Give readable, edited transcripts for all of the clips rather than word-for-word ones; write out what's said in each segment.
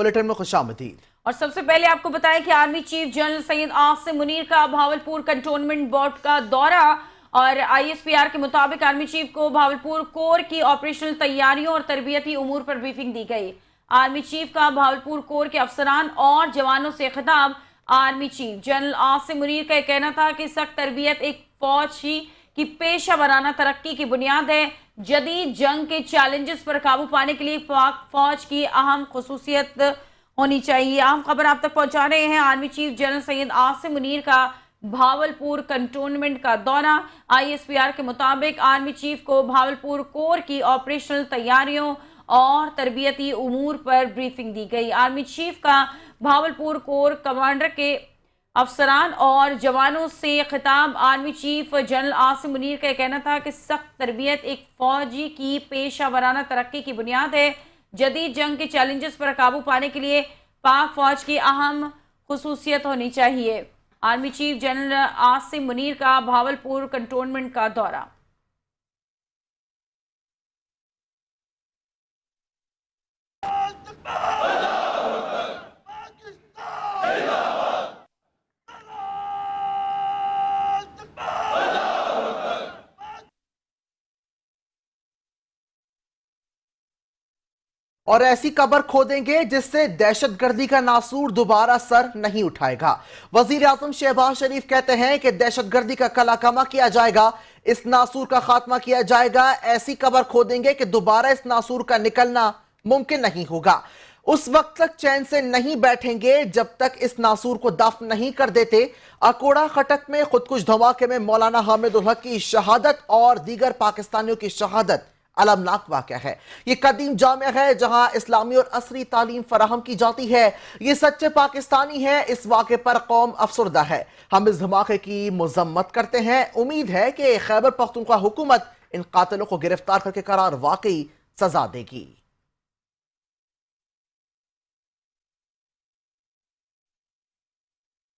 Bulletin में खुशामदीद। और सबसे पहले आपको बताएं कि army chief general Syed Asim Munir का भावलपुर कंटोनमेंट बोर्ड का दौरा। और आईएसपीआर के मुताबिक आर्मी चीफ को भावलपुर कोर की ऑपरेशनल तैयारियों और तरबियती उमूर पर ब्रीफिंग दी गई। आर्मी चीफ का भावलपुर कोर के अफसरान और जवानों से खिताब। Army chief general Asim Munir का कहना था कि सख्त तरबियत एक फौज की पेशा वराना तरक्की की बुनियाद है। जदीद जंग के चैलेंजेस पर काबू पाने के लिए पाक फौज की अहम खसूसियत होनी चाहिए। अहम खबर आप तक पहुंचा रहे हैं। Army chief general Syed Asim Munir का भावलपुर कंटोनमेंट का दौरा। आईएसपीआर के मुताबिक आर्मी चीफ को भावलपुर कोर की ऑपरेशनल तैयारियों और तरबियती उमूर पर ब्रीफिंग दी गई। आर्मी चीफ का भावलपुर कोर कमांडर के अफसरान और जवानों से खिताब। Army chief general Asim Munir का कहना था कि सख्त तरबियत एक फौजी की पेशा वराना तरक्की की बुनियाद है। जदीद जंग के चैलेंजेस पर काबू पाने के लिए पाक फौज की अहम खसूसियत होनी चाहिए। Army chief general Asim Munir का भावलपुर कंटोनमेंट का दौरा। और ऐसी कब्र खोदेंगे जिससे दहशतगर्दी का नासूर दोबारा सर नहीं उठाएगा। वजीर आजम शहबाज शरीफ कहते हैं कि दहशतगर्दी का कलाकमा किया जाएगा, इस नासूर का खात्मा किया जाएगा। ऐसी कब्र खोदेंगे कि दोबारा इस नासूर का निकलना मुमकिन नहीं होगा। उस वक्त तक चैन से नहीं बैठेंगे जब तक इस नासूर को दफन नहीं कर देते। अकोड़ा खटक में खुदकुश धमाके में मौलाना हामिद उल हक की शहादत और दीगर पाकिस्तानियों की शहादत अलमनाक वाक़या है। ये कदीम जामिया है जहां इस्लामी और असरी तालीम फराहम की जाती है। ये सच्चे पाकिस्तानी है। इस वाक़े पर कौम अफसरदा है। हम इस धमाके की मजम्मत करते हैं। उम्मीद है कि खैबर पख्तूनख्वा हुकूमत इन कातिलों को गिरफ्तार करके करार वाकई सजा देगी।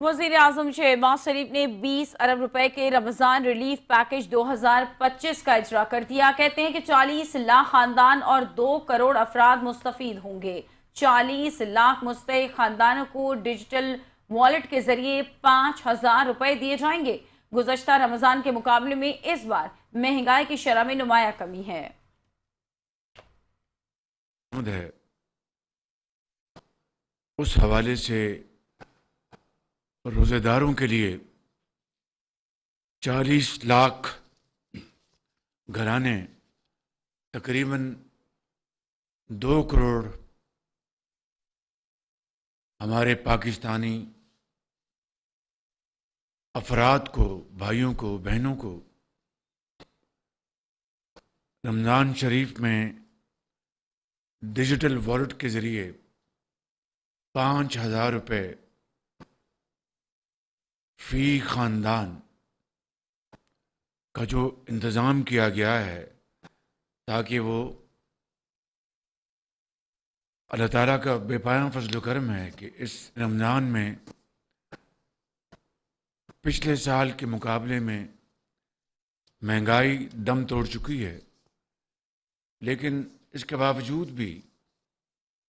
वज़ीर आज़म शहबाज शरीफ ने 20 अरब रुपए के रमजान रिलीफ पैकेज 2025 का इजरा कर दिया। कहते हैं कि 40 लाख खानदान और 2 करोड़ अफराद मुस्तफीद होंगे। 40 लाख मुस्तहिक खानदानों को डिजिटल वॉलेट के जरिए 5,000 रुपए दिए जाएंगे। गुज़श्ता रमजान के मुकाबले में इस बार महंगाई की शरह में नुमाया कमी है। उस हवाले से रोज़ेदारों के लिए 40 लाख घराने तकरीबन 2 करोड़ हमारे पाकिस्तानी अफराद को, भाइयों को, बहनों को रमज़ान शरीफ में डिजिटल वॉलेट के ज़रिए 5,000 रुपये फी ख़ानदान का जो इंतज़ाम किया गया है ताकि वो अल्लाह ताला का बेपाया फजल करम है कि इस रमज़ान में पिछले साल के मुकाबले में महंगाई दम तोड़ चुकी है, लेकिन इसके बावजूद भी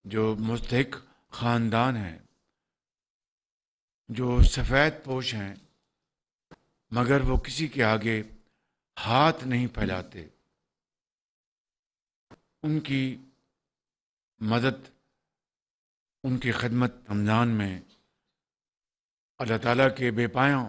जो मुस्तहिक ख़ानदान हैं, जो सफ़ेद पोश हैं, मगर वो किसी के आगे हाथ नहीं फैलाते, उनकी मदद, उनकी खिदमत रमज़ान में अल्लाह ताला के बेपाया।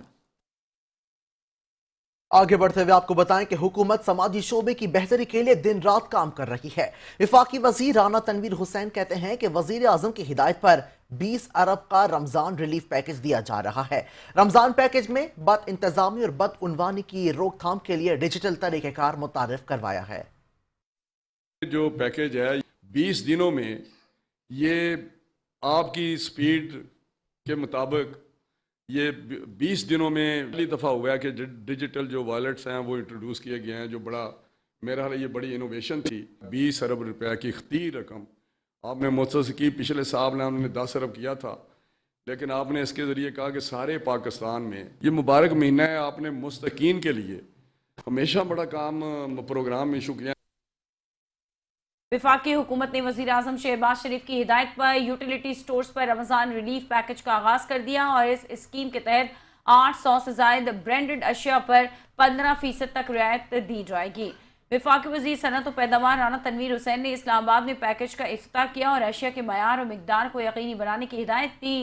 आगे बढ़ते हुए आपको बताएं कि हुकूमत समाजी शोबे की बेहतरी के लिए दिन रात काम कर रही है। वफाकी वजीर राना तनवीर हुसैन कहते हैं कि वजीर आजम की हिदायत पर 20 अरब का रमजान रिलीफ पैकेज दिया जा रहा है। रमजान पैकेज में बद इंतजामी और बद उन्वानी की रोकथाम के लिए डिजिटल तरीक़ेकार मुतारिफ करवाया है। जो पैकेज है 20 दिनों में, ये आपकी स्पीड के मुताबिक ये 20 दिनों में पहली दफ़ा हुआ है कि डिजिटल जो वॉलेट्स हैं वो इंट्रोड्यूस किए गए हैं, जो बड़ा मेरा ये बड़ी इनोवेशन थी। 20 अरब रुपए की खती रकम आपने मुझसे की। पिछले साल में उन्होंने 10 अरब किया था, लेकिन आपने इसके ज़रिए कहा कि सारे पाकिस्तान में ये मुबारक महीना है, आपने मुस्तकीन के लिए हमेशा बड़ा काम प्रोग्राम इशू किया। वफाकी हुकूमत ने वज़ीर आज़म शहबाज शरीफ की हिदायत पर यूटिलिटी स्टोर्स पर रमज़ान रिलीफ पैकेज का आगाज़ कर दिया और इस स्कीम के तहत 800 से ज़ायद ब्रांडेड अशिया पर 15% तक रियायत दी जाएगी। वफाकी वज़ीर सनअत और पैदावार राना तनवीर हुसैन ने इस्लामाबाद में पैकेज का इफ्तिताह किया और अशिया के मयार और मिकदार को यकीनी बनाने की हिदायत दी।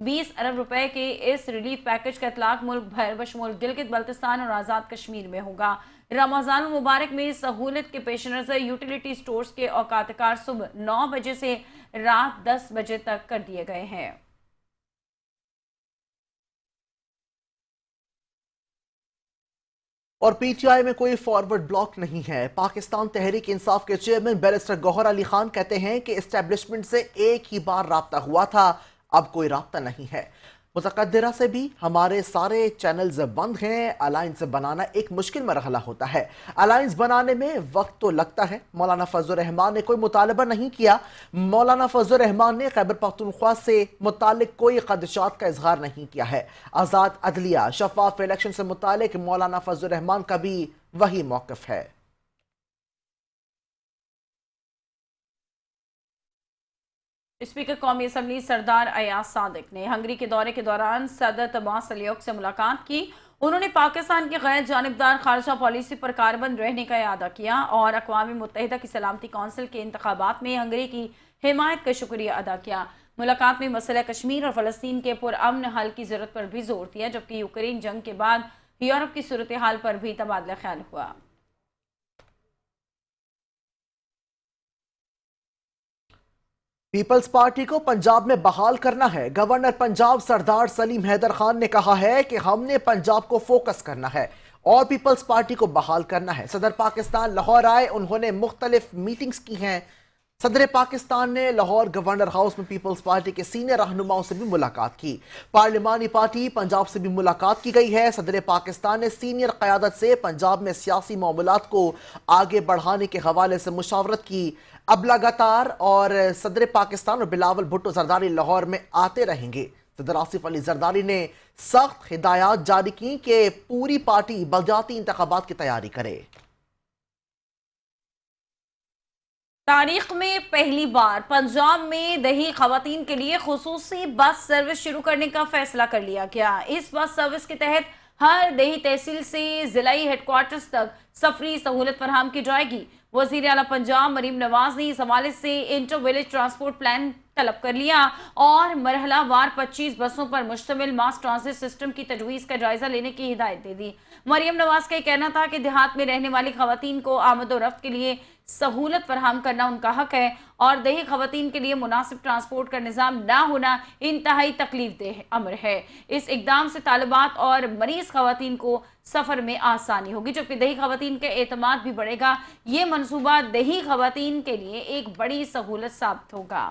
20 अरब रुपए के इस रिलीफ पैकेज का इतलाक मुल्क भर बशमूल गिलगित बल्तिस्तान और आज़ाद कश्मीर में होगा। रमज़ान मुबारक में सहूलत के पेश नज़र यूटिलिटी स्टोर्स के औकात कार सुबह 9 बजे से रात 10 बजे तक कर दिए गए हैं। और पीटीआई में कोई फॉरवर्ड ब्लॉक नहीं है। पाकिस्तान तहरीक इंसाफ के चेयरमैन बैरिस्टर गौहर अली खान कहते हैं कि एस्टेब्लिशमेंट से एक ही बार राब्ता हुआ था, अब कोई राब्ता नहीं है। मुतकद्दिरा से भी हमारे सारे चैनल्स बंद हैं। अलायंस बनाना एक मुश्किल मरहला होता है। अलायंस बनाने में वक्त तो लगता है। मौलाना फजल रहमान ने कोई मुतालबा नहीं किया। मौलाना फजल रहमान ने खैबर पख्तूनख्वा से मुतालिक कोई खदशात का इजहार नहीं किया है। आज़ाद अदलिया शफाफ इलेक्शन से मुतालिक मौलाना फजल रहमान का भी वही मौक़िफ़ है। स्पीकर कौमी असम्बली सरदार अयाज सादिक ने हंगरी के दौरे के दौरान सदर तबास अलियोक से मुलाकात की। उन्होंने पाकिस्तान की गैर जानिबदार खारजा पॉलिसी पर कारबंद रहने का इरादा किया और अक़वाम मुत्तहिदा की सलामती कौंसिल के इंतखाबात में हंगरी की हिमायत का शुक्रिया अदा किया। मुलाकात में मसला कश्मीर और फ़लस्तीन के पुरअमन हल की ज़रूरत पर भी जोर दिया, जबकि यूक्रेन जंग के बाद यूरोप की सूरत हाल पर भी तबादला ख्याल हुआ। पीपल्स पार्टी को पंजाब में बहाल करना है। गवर्नर पंजाब सरदार सलीम हैदर खान ने कहा है कि हमने पंजाब को फोकस करना है और पीपल्स पार्टी को बहाल करना है। सदर पाकिस्तान लाहौर आए, उन्होंने मुख्तलिफ मीटिंग्स की हैं। सदर पाकिस्तान ने लाहौर गवर्नर हाउस में पीपल्स पार्टी के सीनियर रहनुमाओं से भी मुलाकात की। पार्लिमानी पार्टी पंजाब से भी मुलाकात की गई है। सदर पाकिस्तान ने सीनियर क़यादत से पंजाब में सियासी मामलात को आगे बढ़ाने के हवाले से मुशावरत की। अब लगातार और सदर पाकिस्तान और बिलावल भुट्टो जरदारी लाहौर में आते रहेंगे। सदर आसिफ अली जरदारी ने सख्त हिदायत जारी की कि पूरी पार्टी बलदियाती इंतखाबात की तैयारी करे। तारीख में पहली बार पंजाब में दही खवातीन के लिए खुसूसी बस सर्विस शुरू करने का फैसला कर लिया गया। इस बस सर्विस के तहत हर दही तहसील से जिलाई हेडक्वार्टर्स तक सफरी सहूलत फराहम की जाएगी। वज़ीर आला पंजाब मरीम नवाज ने इस हवाले से इंटर विलेज ट्रांसपोर्ट प्लान तलब कर लिया और मरहला वार 25 बसों पर मुश्तमिल मास ट्रांसिट सिस्टम की तजवीज़ का जायजा लेने की हिदायत दे दी। मरीम नवाज का कहना था कि देहात में रहने वाली खवातीन को आमद और रफ्त के लिए सहूलत फराहम करना उनका हक है और दही खवातीन के लिए मुनासिब ट्रांसपोर्ट का निज़ाम ना होना इंतहाई तकलीफ देह अमर है। इस इकदाम से तालिबात और मरीज खवातीन को सफ़र में आसानी होगी, जबकि दही खवातीन के एतमाद भी बढ़ेगा। ये मनसूबा दही खवातीन के लिए एक बड़ी सहूलत साबित होगा।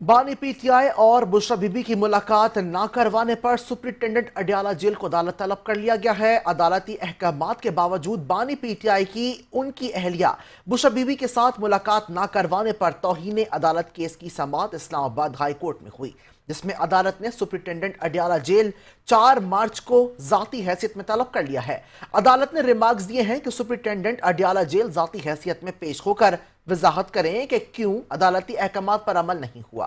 बानी पीटीआई और बुशरा बीबी की मुलाकात ना करवाने पर सुप्रिंटेंडेंट अडियाला जेल को अदालत तलब कर लिया गया है। अदालती अहकामात के बावजूद बानी पीटीआई की उनकी अहलिया बुशरा बीबी के साथ मुलाकात ना करवाने पर तौहीन अदालत केस की समाअत इस्लामाबाद हाई कोर्ट में हुई, जिसमें अदालत ने सुप्रिंटेंडेंट अडियाला जेल 4 मार्च को जाती हैसियत में तलब कर लिया है। अदालत ने रिमार्क्स दिए हैं कि सुप्रिंटेंडेंट अडियाला जेल जाती हैसियत में पेश होकर वजाहत करें कि क्यों अदालती अहकामात पर अमल नहीं हुआ।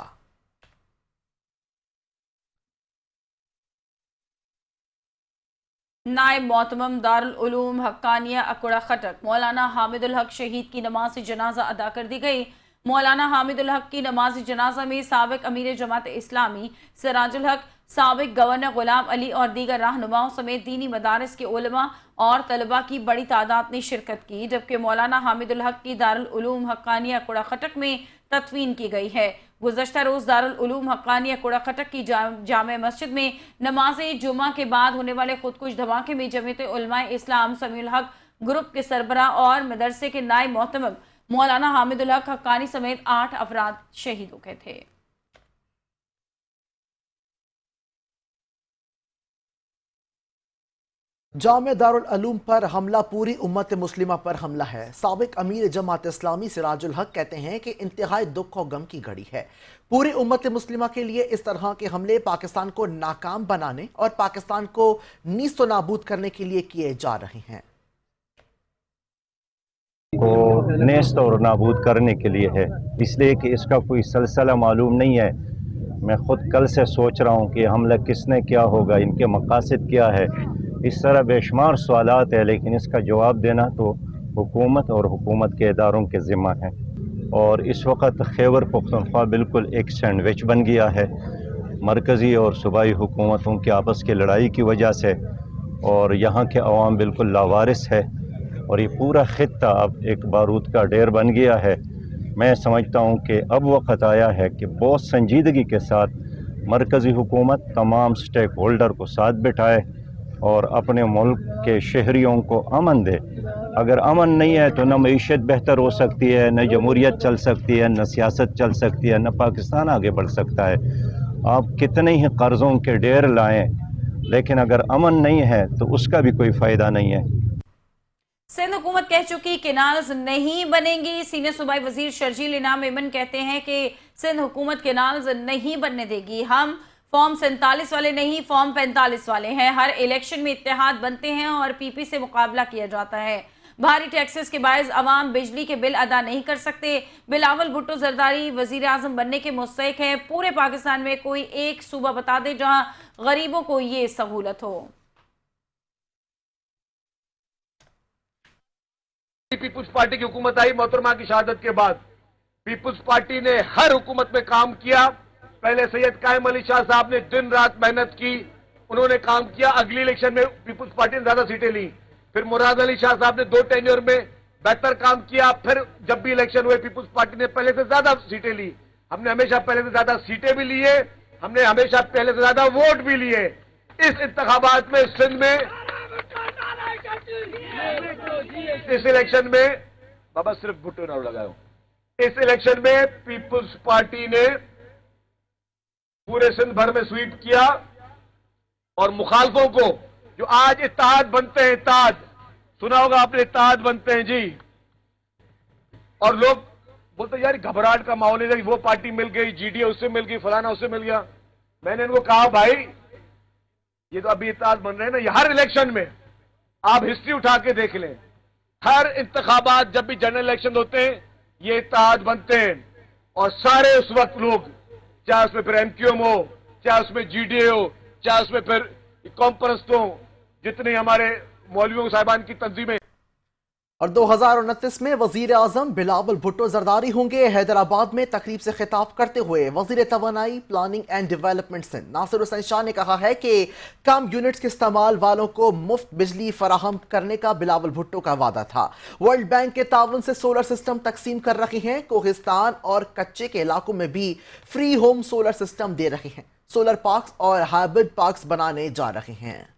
नायब मोहतमम दारुल उलूम हक्कानिया अकुड़ा खटक मौलाना हामिदुल हक शहीद की नमाज जनाजा अदा कर दी गई। मौलाना हामिदुल हक की नमाज जनाजा में साबिक अमीर जमात इस्लामी सिराजुल हक, साबिक गवर्नर गुलाम अली और दीगर रहनुमाओं समेत दीनी मदारिस के उलमा और तलबा की बड़ी तादाद ने शिरकत की, जबकि मौलाना हामिदुल हक की दारुल उलूम हक्कानिया कुड़ा खटक में तदफीन की गई है। गुज़श्ता रोज़ दारुल उलूम हक्कानिया कुड़ा खटक की जामे मस्जिद में नमाज जुमा के बाद होने वाले खुदकुश धमाके में जमीयत उलमाए इस्लाम समीउल हक ग्रुप के सरबरा और मदरसे के नायब मोहतमम मौलाना हामिदुल हक हक्कानी समेत 8 अफराद शहीद हो गए थे। जामे दारुल उलूम पर हमला पूरी उम्मत मुस्लिमा पर हमला है। साबिक अमीर जमात इस्लामी सिराजुल हक कहते हैं कि इंतहाई दुख और गम की घड़ी है। पूरी उम्मत मुस्लिमा के लिए इस तरह के हमले पाकिस्तान को नाकाम बनाने और पाकिस्तान को नीस्तो नाबूद करने के लिए किए जा रहे हैं। नेस्त और नाबूद करने के लिए है, इसलिए कि इसका कोई सिलसिला मालूम नहीं है। मैं ख़ुद कल से सोच रहा हूँ कि हमला किसने किया होगा, इनके मकासद क्या है, इस तरह बेशुमार सवालात है, लेकिन इसका जवाब देना तो हुकूमत और हुकूमत के इदारों के ज़िम्मा है। और इस वक्त खैबर पख्तूनख्वा बिल्कुल एक सैंडविच बन गया है मरकज़ी और सूबाई हुकूमतों की आपस की लड़ाई की वजह से, और यहाँ के अवाम बिल्कुल लावारिस है और ये पूरा खित्ता अब एक बारूद का ढेर बन गया है। मैं समझता हूँ कि अब वक्त आया है कि बहुत संजीदगी के साथ मरकज़ी हुकूमत तमाम स्टेक होल्डर को साथ बिठाए और अपने मुल्क के शहरियों को अमन दे। अगर अमन नहीं है तो न मईशत बेहतर हो सकती है, न जमहूरियत चल सकती है, न सियासत चल सकती है, न पाकिस्तान आगे बढ़ सकता है। आप कितने ही कर्ज़ों के ढेर लाएं, लेकिन अगर अमन नहीं है तो उसका भी कोई फ़ायदा नहीं है। सिंध हुकूमत कह चुकी केनाल्स नहीं बनेंगी। सीनियर सूबाई वजीर शर्जील इनाम मेमन कहते हैं कि सिंध हुकूमत केनाल्स नहीं बनने देगी। हम फॉर्म 47 वाले नहीं, फॉर्म 45 वाले हैं। हर इलेक्शन में इत्तेहाद बनते हैं और पीपी से मुकाबला किया जाता है। भारी टैक्सेस के बायस अवाम बिजली के बिल अदा नहीं कर सकते। बिलावल भुट्टो जरदारी वजीर आजम बनने के मुस्तहिक हैं। पूरे पाकिस्तान में कोई एक सूबा बता दे जहां गरीबों को ये सहूलत हो। पीपुल्स पार्टी की हुकूमत आई मोहतरमा की शहादत के बाद, पीपुल्स पार्टी ने हर हुकूमत में काम किया। पहले सैयद कायम अली शाह साहब ने दिन रात मेहनत की, उन्होंने काम किया। अगली इलेक्शन में पीपुल्स पार्टी ने ज्यादा सीटें ली। फिर मुराद अली शाह साहब ने 2 टेन्योर में बेहतर काम किया। फिर जब भी इलेक्शन हुए पीपुल्स पार्टी ने पहले से ज्यादा सीटें ली। हमने हमेशा पहले से ज्यादा सीटें भी लिए, हमने हमेशा पहले से ज्यादा वोट भी लिए। इस इंतखाबात में सिंध में इस इलेक्शन में बाबा सिर्फ भुट्टो ना लगाओ, इस इलेक्शन में पीपुल्स पार्टी ने पूरे सिंध भर में स्वीप किया और मुखालफों को जो आज इत्तेहाद बनते हैं, इत्तेहाद सुना होगा आपने, इत्तेहाद बनते हैं जी, और लोग बोलते यार घबराहट का माहौल है, वो पार्टी मिल गई, जीडीए उससे मिल गई, फलाना उससे मिल गया। मैंने इनको कहा भाई ये तो अभी इत्तेहाद बन रहे हैं ना, ये हर इलेक्शन में आप हिस्ट्री उठा के देख लें, हर इंतखाबात जब भी जनरल इलेक्शन होते हैं ये इत्तेहाद बनते हैं और सारे उस वक्त लोग, चाहे उसमें फिर एमक्यूएम हो, चाहे उसमें जीडीए हो, चाहे उसमें फिर कॉम्परस्त हो, जितने हमारे मौलवियों साहिबान की तंजीमें। और 2029 में वजीर आजम बिलावल भुट्टो जरदारी होंगे। हैदराबाद में तकरीब से खिताब करते हुए वजीर तवानाई, planning and development Sindh Nasir Hussain Shah ने कहा है कि कम यूनिट्स के इस्तेमाल वालों को मुफ्त बिजली फराहम करने का बिलावल भुट्टो का वादा था। वर्ल्ड बैंक के ताउन से सोलर सिस्टम तकसीम कर रहे हैं। कोहिस्तान और कच्चे के इलाकों में भी फ्री होम सोलर सिस्टम दे रहे हैं। सोलर पार्क्स और हाइब्रिड पार्क्स बनाने जा रहे हैं।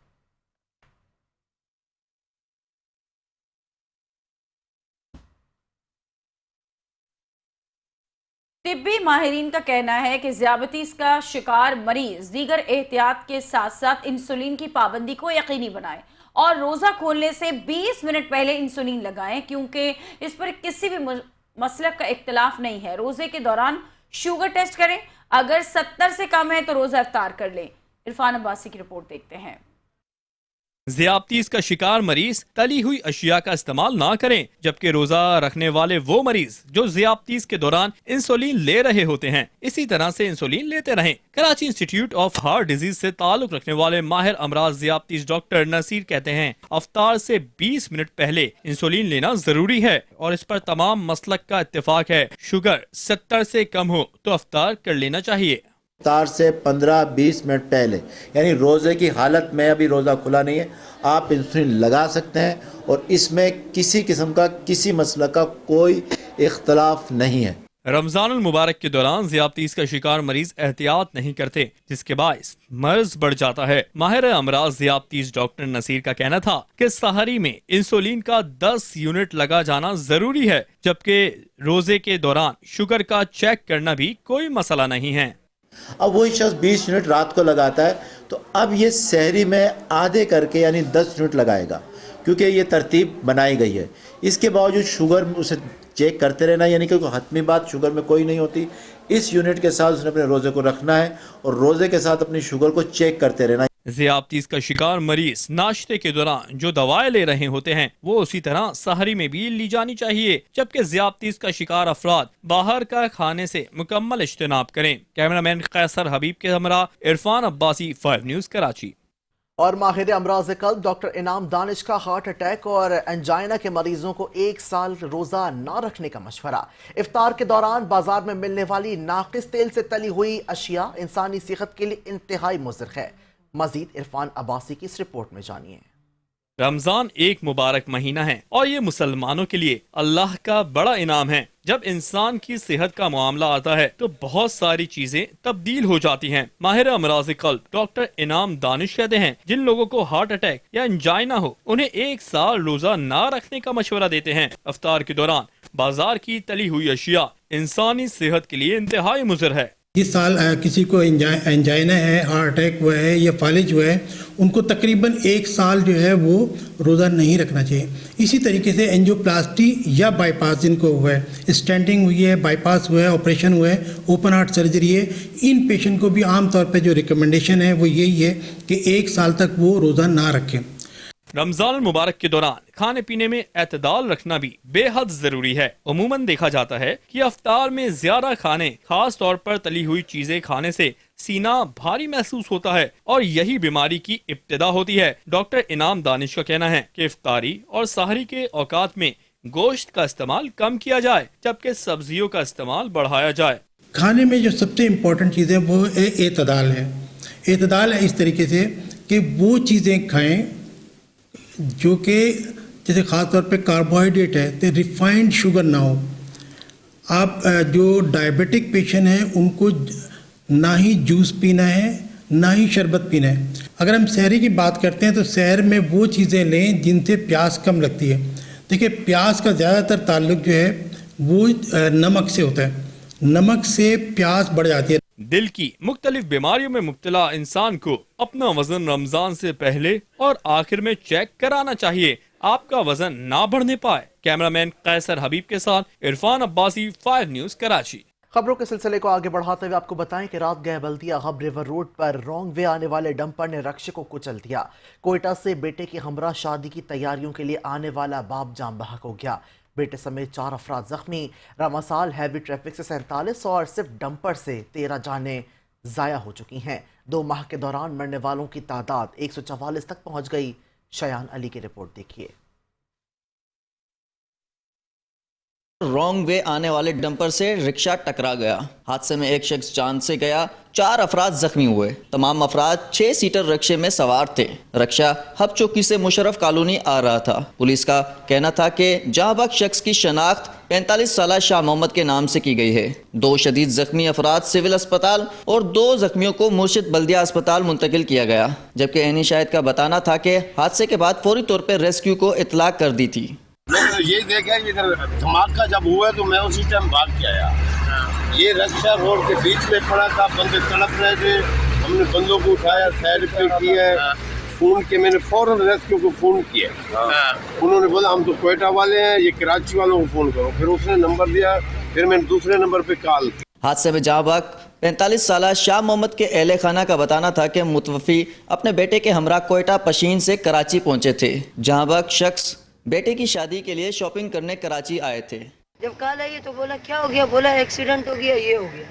तिब्बी माहिरीन का कहना है कि ज़ियाबतीस का शिकार मरीज दीगर एहतियात के साथ साथ इंसुलिन की पाबंदी को यकीनी बनाए और रोज़ा खोलने से 20 मिनट पहले इंसुलिन लगाएं, क्योंकि इस पर किसी भी मसलक का इख्तलाफ नहीं है। रोज़े के दौरान शुगर टेस्ट करें, अगर 70 से कम है तो रोज़ा इफ्तार कर लें। इरफान अब्बासी की रिपोर्ट देखते हैं। ज़ियाबतीस का शिकार मरीज तली हुई अशिया का इस्तेमाल ना करें, जबकि रोजा रखने वाले वो मरीज जो ज़ियाबतीस के दौरान इंसुलिन ले रहे होते हैं इसी तरह से इंसुलिन लेते रहें। Karachi institute of heart disease से ताल्लुक रखने वाले माहिर अमराज ज़ियाबतीस डॉक्टर नसीर कहते हैं अफ्तार से 20 मिनट पहले इंसुलिन लेना जरूरी है और इस पर तमाम मसलक का इत्तेफाक है। शुगर 70 से कम हो तो अफ्तार कर लेना चाहिए। इफ्तार से 15-20 मिनट पहले, यानी रोज़े की हालत में, अभी रोज़ा खुला नहीं है, आप इंसुलिन लगा सकते हैं और इसमें किसी किस्म का किसी मसला का कोई इख्तलाफ नहीं है। रमजानुल मुबारक के दौरान ज़ियाबतीस का शिकार मरीज एहतियात नहीं करते, जिसके बायस मर्ज बढ़ जाता है। माहिर अमराज ज़ियाबतीस डॉक्टर नसीर का कहना था कि सहरी में इंसुलिन का 10 यूनिट लगा जाना जरूरी है, जबकि रोजे के दौरान शुगर का चेक करना भी कोई मसला नहीं है। अब वही शख्स 20 यूनिट रात को लगाता है तो अब ये सहरी में आधे करके यानी 10 यूनिट लगाएगा, क्योंकि ये तरतीब बनाई गई है। इसके बावजूद शुगर उसे चेक करते रहना, यानी कि हतमी बात शुगर में कोई नहीं होती। इस यूनिट के साथ उसने अपने रोज़े को रखना है और रोज़े के साथ अपनी शुगर को चेक करते रहना। ज़ियादतीस का शिकार मरीज नाश्ते के दौरान जो दवाएं ले रहे होते हैं वो उसी तरह सहरी में भी ली जानी चाहिए, जबकि ज़ियादतीस का शिकार अफराद बाहर का खाने से मुकम्मल इज्तनाब करें। कैमरामैन कैसर हबीब के हमरा इरफान अब्बासी, 5 न्यूज़ कराची। और माहिर अमराज कल्ब डॉक्टर इनाम दानिश का हार्ट अटैक और एंजाइना के मरीजों को 1 साल रोजा ना रखने का मशवरा। इफ्तार के दौरान बाजार में मिलने वाली नाकिस तेल से तली हुई अशिया इंसानी सेहत के लिए इंतहाई मुज़र है। मजीद इरफान अब्बासी की इस रिपोर्ट में जानिए। रमजान एक मुबारक महीना है और ये मुसलमानों के लिए अल्लाह का बड़ा इनाम है। जब इंसान की सेहत का मामला आता है तो बहुत सारी चीजें तब्दील हो जाती हैं। माहिर अमराज कल्ब डॉक्टर इनाम दानिश कहते हैं, जिन लोगों को हार्ट अटैक या एंजाइना हो उन्हें 1 साल रोजा ना रखने का मशवरा देते हैं। इफ्तार के दौरान बाजार की तली हुई अशिया इंसानी सेहत के लिए इंतहाई मुज़र है। इस साल किसी को एंजाइना है, हार्ट अटैक हुआ है या फालिज हुआ है, उनको तकरीबन 1 साल जो है वो रोज़ा नहीं रखना चाहिए। इसी तरीके से एंजियोप्लास्टी या बाईपास जिनको हुआ है, स्टेंटिंग हुई है, बाईपास हुआ है, ऑपरेशन हुआ है, ओपन हार्ट सर्जरी है, इन पेशेंट को भी आम तौर पे जो रिकमेंडेशन है वो यही है कि 1 साल तक वो रोज़ा ना रखें। रमजान मुबारक के दौरान खाने पीने में एतदाल रखना भी बेहद जरूरी है। उमूमन देखा जाता है कि इफ्तार में ज्यादा खाने, खास तौर पर तली हुई चीजें खाने से सीना भारी महसूस होता है और यही बीमारी की इब्तिदा होती है। डॉक्टर इनाम दानिश का कहना है कि इफ्तारी और सहरी के औकात में गोश्त का इस्तेमाल कम किया जाए, जबकि सब्जियों का इस्तेमाल बढ़ाया जाए। खाने में जो सबसे इम्पोर्टेंट चीज़ है वो एतदाल है। एतदाल है इस तरीके से कि वो चीज़ें खाएं जो कि जैसे ख़ास तौर पे कार्बोहाइड्रेट है तो रिफाइंड शुगर ना हो। आप जो डायबिटिक पेशेंट हैं उनको ना ही जूस पीना है ना ही शरबत पीना है। अगर हम सहरी की बात करते हैं तो सहर में वो चीज़ें लें जिनसे प्यास कम लगती है। देखिए, प्यास का ज़्यादातर ताल्लुक जो है वो नमक से होता है। नमक से प्यास बढ़ जाती है। दिल की मुख्तलिफ बीमारियों में मुब्तला इंसान को अपना वजन रमजान से पहले और आखिर में चेक कराना चाहिए, आपका वजन ना बढ़ने पाए। कैमरामैन कैसर हबीब के साथ इरफान अब्बासी, 5 न्यूज़ कराची। खबरों के सिलसिले को आगे बढ़ाते हुए आपको बताएं कि रात गए बल्दिया हब रिवर रोड पर रॉन्ग वे आने वाले डंपर ने रक्षक को कुचल दिया। कोयटा से बेटे की हमरा शादी की तैयारियों के लिए आने वाला बाप जान बहक हो गया। बेटे समेत 4 अफराद जख्मी। रमासाल हैवी ट्रैफिक से 47 और सिर्फ डंपर से 13 जानें ज़ाया हो चुकी हैं। 2 माह के दौरान मरने वालों की तादाद 144 तक पहुंच गई। शयान अली की रिपोर्ट देखिए। रॉन्ग वे आने वाले डंपर से रिक्शा टकरा गया। हादसे में एक शख्स जान से गया, 4 अफराद जख्मी हुए। तमाम अफराद 6 सीटर रिक्शे में सवार थे। रिक्शा हब चौकी से मुशर्रफ कॉलोनी आ रहा था। पुलिस का कहना था कि जांबाग शख्स की शनाख्त 45 साला शाह मोहम्मद के नाम से की गई है। 2 शदीद जख्मी अफराद सिविल अस्पताल और 2 जख्मियों को मुर्शिद बल्दिया अस्पताल मुंतकिल किया गया, जबकि एनी शाहिद का बताना था कि हादसे के बाद फौरी तौर पर रेस्क्यू को इतलाक कर दी थी। ये देखा इधर धमाका जब हुआ तो मैं उसी टाइम भाग के आया। ये रिक्शा रोड के बीच में पड़ा था, बंदे तड़प रहे थे। हमने बंदों को उठाया, साइड पे किया, फोन के मैंने फौरन रेस्क्यू को फोन किया। उन्होंने बोला हम तो कोयटा वाले हैं, ये कराची वालों को फोन करो। फिर उसने नंबर दिया, फिर मैंने दूसरे नंबर पे कॉल की। हादसे में जांबाग 45 साला शाह मोहम्मद के अहले खाना का बताना था कि मुतवफ़ी अपने बेटे के हमरा कोयटा पशीन से कराची पहुंचे थे। जांबाग शख्स बेटे की शादी के लिए शॉपिंग करने कराची आए थे। जब कॉल आई तो बोला क्या हो गया, बोला एक्सीडेंट हो गया, ये हो गया।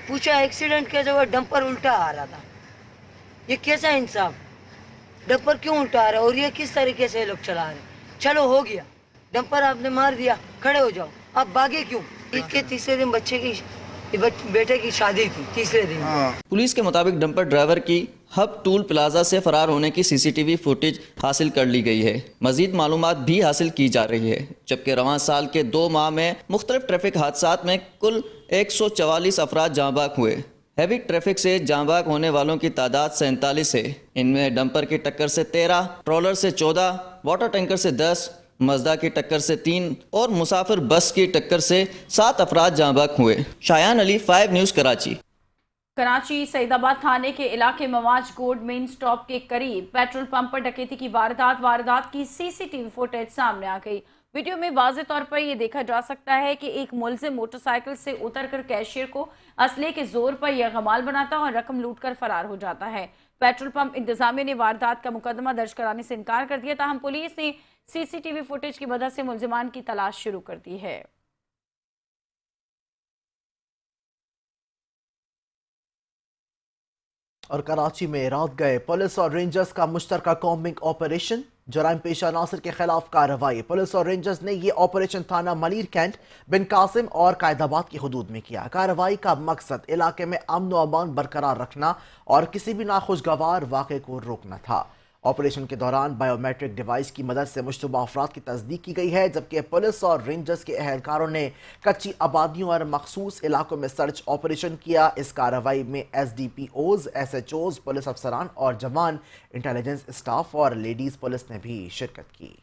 पूछा एक्सीडेंट कैसे हुआ, डंपर उल्टा आ रहा था। ये कैसा इंसाफ, डंपर क्यों उल्टा आ रहा है और ये किस तरीके से लोग चला रहे। चलो हो गया, डंपर आपने मार दिया, खड़े हो जाओ, आप भागे क्यों। ईद के तीसरे दिन बेटे की शादी थी, तीसरे दिन। पुलिस के मुताबिक डंपर ड्राइवर की हब टूल प्लाजा से फरार होने की सीसीटीवी फुटेज हासिल कर ली गई है। मजीद मालूमात भी हासिल की जा रही है, जबकि रवां साल के 2 माह में मुख्तलिफ ट्रैफिक हादसात में कुल 144 अफराद जांबाग हुए। हैवी ट्रैफिक से जांबाग होने वालों की तादाद 47 है। इनमें डंपर की टक्कर से 13, ट्रॉलर से 14, वाटर टैंकर से 10, मजदा की टक्कर से 3 और मुसाफिर बस की टक्कर से 7 अफराद जांबाग हुए। शायान अली, 5 न्यूज़ कराची। कराची सईदाबाद थाने के इलाके मवाज गोड मेन स्टॉप के करीब पेट्रोल पंप पर डकैती की वारदात की सीसीटीवी फुटेज सामने आ गई। वीडियो में वाज़े तौर पर यह देखा जा सकता है कि एक मुलजिम मोटरसाइकिल से उतरकर कैशियर को असले के जोर पर यह गमाल बनाता और रकम लूटकर फरार हो जाता है। पेट्रोल पंप इंतजामिया ने वारदात का मुकदमा दर्ज कराने से इनकार कर दिया। ताहम पुलिस ने सीसीटीवी फुटेज की मदद से मुलजिमान की तलाश शुरू कर दी है। और कराची में रात गए पुलिस और रेंजर्स का मुश्तरका कॉम्बिंग ऑपरेशन, जराइम पेशा नासिर के खिलाफ कार्रवाई। पुलिस और रेंजर्स ने ये ऑपरेशन थाना मलीर कैंट, बिन कासिम और कायदाबाद की हदूद में किया। कार्रवाई का मकसद इलाके में अमन व अमान बरकरार रखना और किसी भी नाखुशगवार वाक़े को रोकना था। ऑपरेशन के दौरान बायोमेट्रिक डिवाइस की मदद से मुश्तबा अफराद की तस्दीक की गई है, जबकि पुलिस और रेंजर्स के अहलकारों ने कच्ची आबादियों और मखसूस इलाकों में सर्च ऑपरेशन किया। इस कार्रवाई में SDPOs, SHOs, पुलिस अफसरान और जवान, इंटेलिजेंस स्टाफ और लेडीज पुलिस ने भी शिरकत की।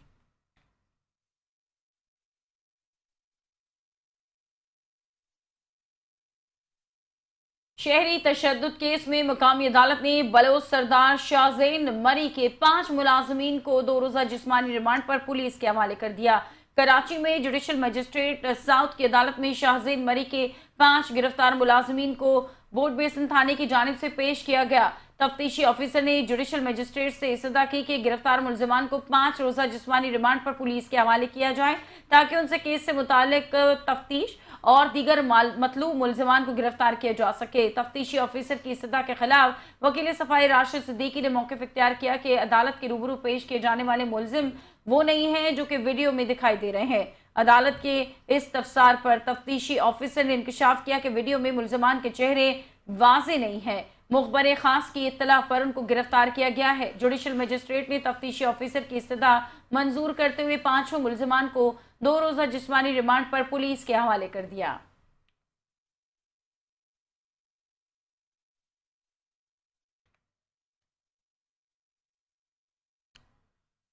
शहरी तशद्दुद केस में मकामी अदालत ने बलोच सरदार शाहजेन मरी के 5 मुलाजमीन को 2 रोज़ा जिस्मानी रिमांड पर पुलिस के हवाले कर दिया। कराची में जुडिशल मजिस्ट्रेट साउथ की अदालत में शाहजेन मरी के 5 गिरफ्तार मुलाजमीन को बोर्ड बेसन थाने की जानिब से पेश किया गया। तफ्तीशी ऑफिसर ने जुडिशल मजिस्ट्रेट से इस्तदा की कि गिरफ्तार मुलजिमान को 5 रोज़ा जिस्मानी रिमांड पर पुलिस के हवाले किया जाए, ताकि उनसे केस से मुतालिक तफ्तीश और दीगर मतलूब मुलजिमान को गिरफ्तार किया जा सके। तफ्तीशी ऑफिसर की इस्तदा के खिलाफ वकील सफाई राशिद सिद्दीकी ने मौक़िफ़ इख्तियार किया कि अदालत के रूबरू पेश किए जाने वाले मुलजिम वो नहीं हैं जो कि वीडियो में दिखाई दे रहे हैं। अदालत के इस तफसार पर तफ्तीशी ऑफिसर ने इंकशाफ किया कि वीडियो में मुलजिमान के चेहरे वाज़े नहीं हैं। मुखबर खास की इत्तला पर उनको गिरफ्तार किया गया है। जुडिशल मजिस्ट्रेट ने तफ्तीशी ऑफिसर की इस्तदा मंजूर करते हुए 5 मुलजिमान को 2 रोज़ा जिस्मानी रिमांड पर पुलिस के हवाले कर दिया।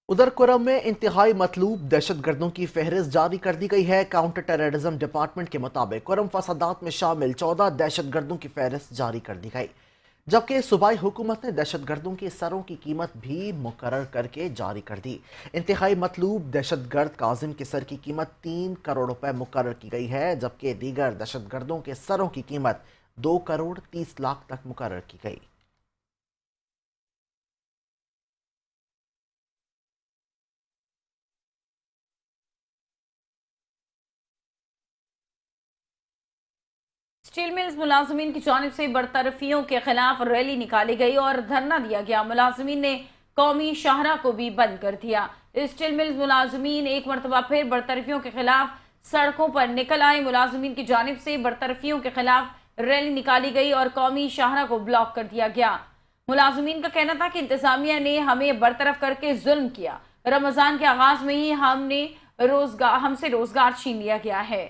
उधर कुरम में इंतहाई मतलूब दहशतगर्दों की फहरिस्त जारी कर दी गई है। काउंटर टेररिज्म डिपार्टमेंट के मुताबिक कुरम फसादात में शामिल 14 दहशतगर्दों की फहरिस्त जारी कर दी गई, जबकि सूबाई हुकूमत ने दहशतगर्दों के सरों की कीमत भी मुकर्रर करके जारी कर दी। इंतहाई मतलूब दहशतगर्द काजिम के सर की कीमत 3 करोड़ रुपए मुकर्रर की गई है, जबकि दीगर दहशतगर्दों के सरों की कीमत 2 करोड़ 30 लाख तक मुकर्रर की गई। स्टील मिल्स मुलाजमीन की जानिब से बरतरफियों के खिलाफ रैली निकाली गई और धरना दिया गया। मुलाजमीन ने कौमी शाहरा को भी बंद कर दिया। स्टील मिल्स मुलाजमीन एक मरतबा फिर बरतरफियों के खिलाफ सड़कों पर निकल आए। मुलाजमीन की जानिब से बरतरफियों के खिलाफ रैली निकाली गई और कौमी शाहरा को ब्लॉक कर दिया गया। मुलाजमीन का कहना था कि इंतजामिया ने हमें बरतरफ करके जुल्म किया। रमजान के आगाज में ही हमसे रोजगार छीन लिया गया है।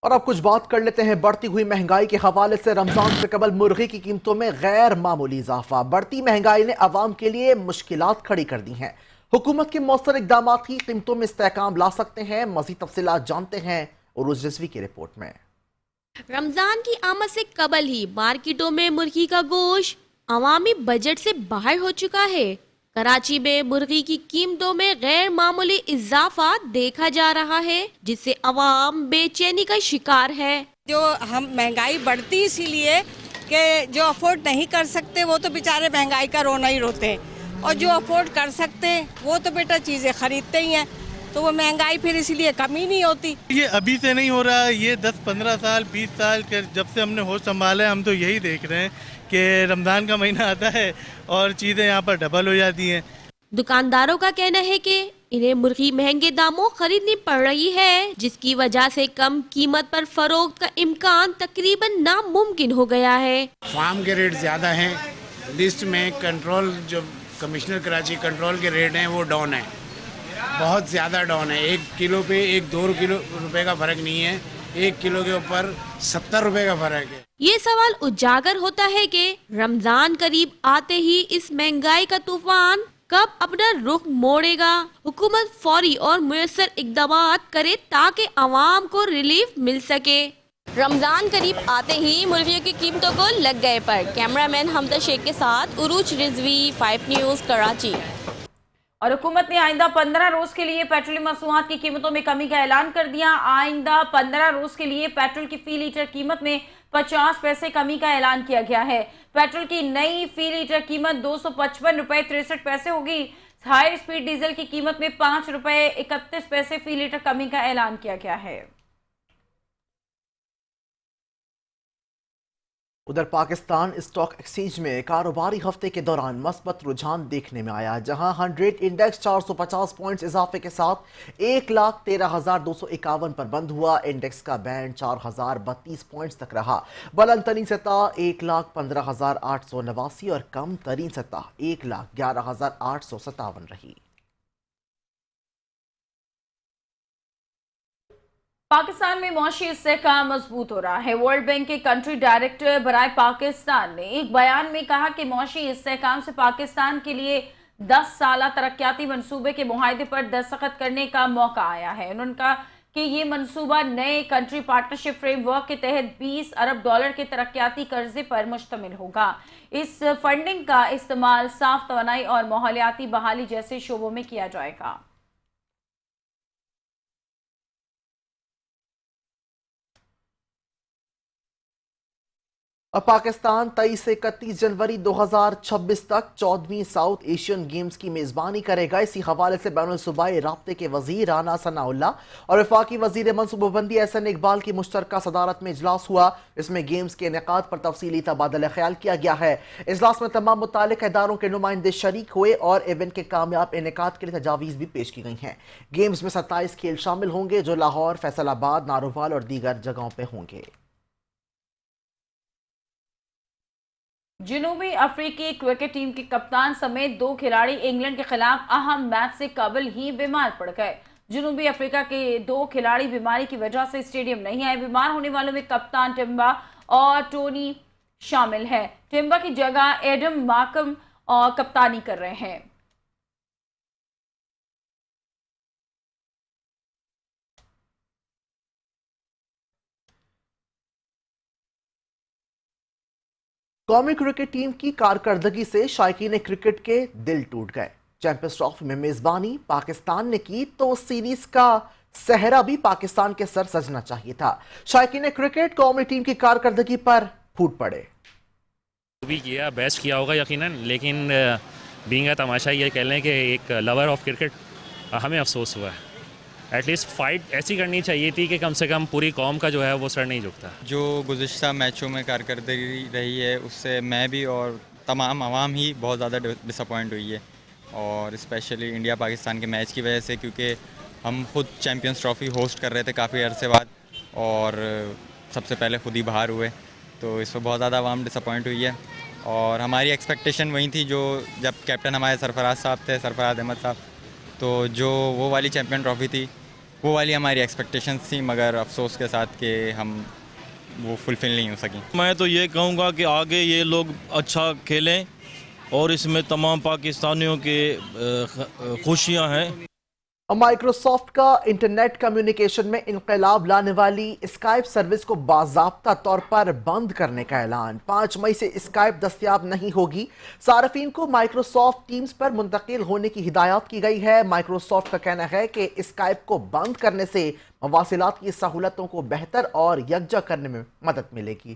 और अब कुछ बात कर लेते हैं बढ़ती हुई महंगाई के हवाले से। रमजान से कबल मुर्गी की कीमतों में गैर मामूली इजाफा। बढ़ती महंगाई ने अवाम के लिए मुश्किलात खड़ी कर दी हैं। हुकूमत के मौसर इकदाम ही कीमतों में इस्तेहकाम ला सकते हैं। मज़ीद तफसीलात जानते हैं उरूज रिजवी की रिपोर्ट में। रमजान की आमद से कबल ही मार्केटों में मुर्गी का गोश्त अवामी बजट से बाहर हो चुका है। कराची में मुर्गी की कीमतों में गैर मामूली इजाफा देखा जा रहा है, जिससे अवाम बेचैनी का शिकार है। जो हम महंगाई बढ़ती इसीलिए कि जो अफोर्ड नहीं कर सकते वो तो बेचारे महंगाई का रोना ही रोते हैं, और जो अफोर्ड कर सकते हैं वो तो बेटा चीज़ें खरीदते ही हैं, तो वो महंगाई फिर इसीलिए कम ही नहीं होती। ये अभी से नहीं हो रहा, ये 10-15 साल 20 साल के जब से हमने होश संभाला है, हम तो यही देख रहे हैं कि रमज़ान का महीना आता है और चीज़ें यहाँ पर डबल हो जाती हैं। दुकानदारों का कहना है कि इन्हें मुर्गी महंगे दामों खरीदनी पड़ रही है, जिसकी वजह से कम कीमत पर फरोख्त का इम्कान तकरीबन नामुमकिन हो गया है। फार्म के रेट ज़्यादा हैं, लिस्ट में कंट्रोल जो कमिश्नर कराची कंट्रोल के रेट हैं वो डाउन है, बहुत ज़्यादा डाउन है। 1 किलो पे 1-2 रुपए का फ़र्क नहीं है, 1 किलो के ऊपर 70 रुपए का फ़र्क है। ये सवाल उजागर होता है कि रमजान करीब आते ही इस महंगाई का तूफान कब अपना रुख मोड़ेगा। हुकूमत फौरी और मुयस्सर इक़दामात करे ताकि आवाम को रिलीफ मिल सके। रमजान करीब आते ही मुर्गियों की कीमतों को लग गए पर। कैमरामैन हमजा शेख के साथ उरूज रिजवी, 5 न्यूज़, कराची। اور حکومت نے آئندہ 15 روز کے لیے پیٹرول مصنوعات کی قیمتوں میں کمی کا اعلان کر دیا۔ آئندہ 15 روز کے لیے پیٹرول کی فی لیٹر قیمت میں 50 پیسے کمی کا اعلان کیا گیا ہے۔ پیٹرول کی نئی فی لیٹر قیمت 255 روپے 63 پیسے ہوگی۔ ہائی اسپیڈ ڈیزل کی قیمت میں 5 روپے 31 پیسے فی لیٹر کمی کا اعلان کیا گیا ہے۔ ادھر پاکستان اسٹاک ایکسچینج میں کاروباری ہفتے کے دوران مثبت رجحان دیکھنے میں آیا، جہاں 100 انڈیکس 450 پوائنٹس اضافے کے ساتھ 1,13,251 پر بند ہوا۔ انڈیکس کا بینڈ 4,032 پوائنٹس تک رہا۔ بلند ترین سطح 1,15,889 اور کم ترین سطح 1,11,857 رہی۔ پاکستان میں معاشی استحکام مضبوط ہو رہا ہے۔ ورلڈ بینک کے کنٹری ڈائریکٹر برائے پاکستان نے ایک بیان میں کہا کہ معاشی استحکام سے پاکستان کے لیے 10 سالہ ترقیاتی منصوبے کے معاہدے پر دستخط کرنے کا موقع آیا ہے۔ انہوں نے کہا کہ یہ منصوبہ نئے کنٹری پارٹنرشپ فریم ورک کے تحت $20 ارب کے ترقیاتی قرضے پر مشتمل ہوگا۔ اس فنڈنگ کا استعمال صاف توانائی اور ماحولیاتی بحالی جیسے شعبوں میں کیا جائے گا۔ اب پاکستان 23 سے 31 جنوری 2026 تک 14ویں ساؤتھ ایشین گیمز کی میزبانی کرے گا۔ اسی حوالے سے بین الصوبائی رابطے کے وزیر رانا ثناء اللہ اور وفاقی وزیر منصوبہ بندی احسن اقبال کی مشترکہ صدارت میں اجلاس ہوا۔ اس میں گیمز کے انعقاد پر تفصیلی تبادلہ خیال کیا گیا ہے۔ اجلاس میں تمام متعلقہ اداروں کے نمائندے شریک ہوئے اور ایونٹ کے کامیاب انعقاد کے لیے تجاویز بھی پیش کی گئی ہیں۔ گیمز میں 27 کھیل شامل ہوں گے جو لاہور، فیصل آباد، نارووال اور دیگر جگہوں پہ ہوں گے۔ جنوبی افریقی کرکٹ ٹیم کے کپتان سمیت 2 کھلاڑی انگلینڈ کے خلاف اہم میچ سے قبل ہی بیمار پڑ گئے۔ جنوبی افریقہ کے 2 کھلاڑی بیماری کی وجہ سے اسٹیڈیم نہیں آئے۔ بیمار ہونے والوں میں کپتان ٹمبا اور ٹونی شامل ہیں۔ ٹمبا کی جگہ ایڈم مارکم کپتانی کر رہے ہیں۔ قومی کرکٹ ٹیم کی کارکردگی سے شائقین کرکٹ کے دل ٹوٹ گئے۔ چیمپئنز ٹرافی میں میزبانی پاکستان نے کی تو سیریز کا صحرا بھی پاکستان کے سر سجنا چاہیے تھا۔ شائقین کرکٹ قومی ٹیم کی کارکردگی پر پھوٹ پڑے۔ بھی کیا بیسٹ کیا ہوگا یقیناً، لیکن بینگ اے تماشا یہ کہہ لیں کہ ایک لور آف کرکٹ ہمیں افسوس ہوا ہے۔ ایٹ لیسٹ فائٹ ایسی کرنی چاہیے تھی کہ کم سے کم پوری قوم کا جو ہے وہ سر نہیں جھکتا۔ جو گزشتہ میچوں میں کارکردگی رہی ہے اس سے میں بھی اور تمام عوام ہی بہت زیادہ ڈس اپوائنٹ ہوئی ہے، اور اسپیشلی انڈیا پاکستان کے میچ کی وجہ سے، کیونکہ ہم خود چیمپئنز ٹرافی ہوسٹ کر رہے تھے کافی عرصے بعد اور سب سے پہلے خود ہی باہر ہوئے، تو اس پہ بہت زیادہ عوام ڈس اپوائنٹ ہوئی ہے۔ اور ہماری ایکسپیکٹیشن وہی تھی جو جب کیپٹن ہمارے سرفراز صاحب تھے، سرفراز احمد صاحب، تو جو وہ والی چیمپئن ٹرافی تھی وہ والی ہماری ایکسپیکٹیشنز تھیں، مگر افسوس کے ساتھ کہ ہم وہ فلفل نہیں ہو سکیں۔ میں تو یہ کہوں گا کہ آگے یہ لوگ اچھا کھیلیں اور اس میں تمام پاکستانیوں کے خوشیاں ہیں۔ مائیکروسافٹ کا انٹرنیٹ کمیونیکیشن میں انقلاب لانے والی اسکائپ سروس کو باضابطہ طور پر بند کرنے کا اعلان۔ 5 مئی سے اسکائپ دستیاب نہیں ہوگی۔ صارفین کو مائیکروسافٹ ٹیمز پر منتقل ہونے کی ہدایات کی گئی ہے۔ مائیکروسافٹ کا کہنا ہے کہ اسکائپ کو بند کرنے سے مواصلات کی سہولتوں کو بہتر اور یکجا کرنے میں مدد ملے گی۔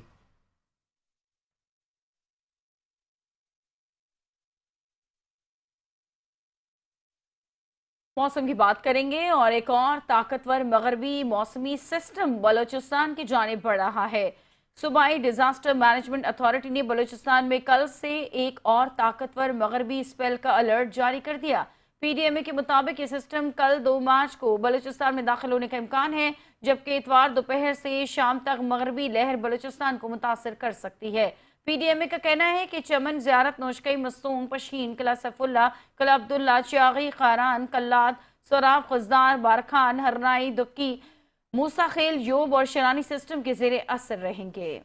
موسم کی بات کریں گے اور ایک اور طاقتور مغربی موسمی سسٹم بلوچستان کی جانب بڑھ رہا ہے۔ صوبائی ڈیزاسٹر مینجمنٹ اتھارٹی نے بلوچستان میں کل سے ایک اور طاقتور مغربی اسپیل کا الرٹ جاری کر دیا۔ پی ڈی ایم اے کے مطابق یہ سسٹم کل 2 مارچ کو بلوچستان میں داخل ہونے کا امکان ہے، جبکہ اتوار دوپہر سے شام تک مغربی لہر بلوچستان کو متاثر کر سکتی ہے۔ پی ڈی ایم اے کا کہنا ہے کہ چمن، زیارت، نوشکئی، مستونگ، پشین، قلعہ سیف اللہ، قلعہ عبداللہ، چیاغی، خاران، کلات، سوراب، خزدار، بارکھان، ہرنائی، دکی، موسیٰ خیل، یوب اور شرانی سسٹم کے زیر اثر رہیں گے۔